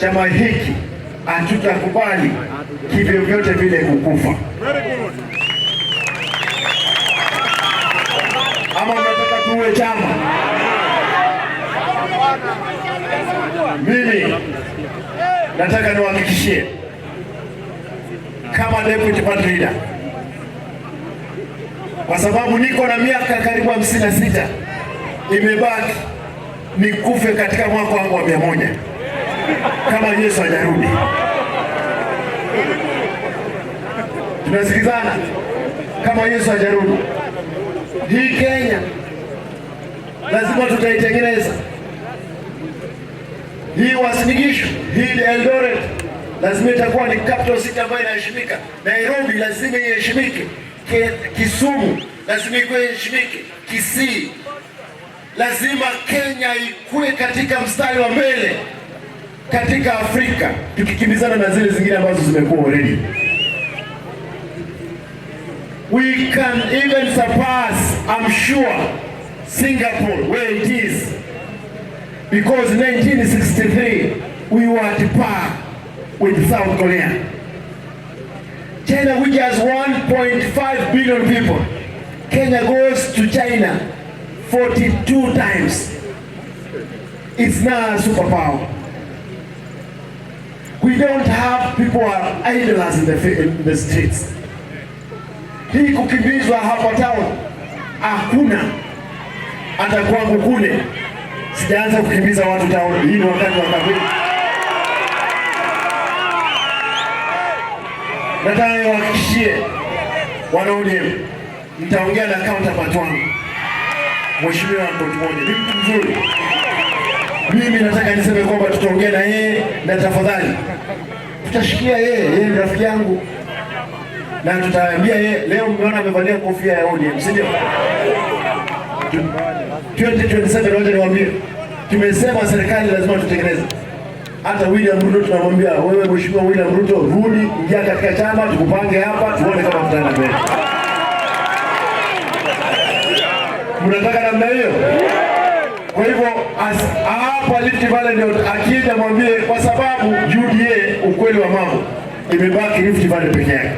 chama hiki hatutakubali kivyo vyote vile kukufa. Ama mnataka tuwe chama? Mimi nataka niwahakikishie kama deputy party leader, kwa sababu niko na miaka karibu 56 imebaki nikufe katika mwaka wangu wa 100 kama Yesu hajarudi. Tunasikizana? Kama Yesu hajarudi, hii Kenya lazima tutaitengeneza. Hii Uasin Gishu, hii Eldoret lazima itakuwa ni capital city ambayo inaheshimika. Nairobi lazima iheshimike. Kisumu lazima iheshimike. Kisii lazima Kenya ikue katika mstari wa mbele katika Afrika, tukikimbizana na zile zingine ambazo zimekuwa already. We can even surpass, I'm sure, Singapore where it is, because in 1963 we were at par with South Korea. China, which has 1.5 billion people, Kenya goes to China 42 times. It's now a superpower. We don't have people who are idlers in the streets. Hii kukimbizwa hapa town hakuna. Hata kwangu kule sijaanza kukimbiza watu town. Hii ni wakati wa kampeni. Nataka niwahakikishie wana ODM, nitaongea na counterpart wangu Mheshimiwa Mbowe, ni mtu mzuri. Mimi nataka niseme kwamba tutaongea na yeye, na tafadhali tutashikia yeye ni rafiki yangu, na tutaambia yeye. Leo mmeona amevalia kofia ya ODM, si ndio? 2027 wote niwaambie, tumesema serikali lazima tutengeneze. Hata William Ruto tunamwambia, wewe Mheshimiwa William Ruto, rudi ingia katika chama, tukupange hapa tuone kama tutaenda mbele. Mnataka namna hiyo? Kwa hivyo hapa Rift Valley ndio akija mwambie, kwa sababu UDA ukweli wa mambo imebaki Rift Valley peke yake.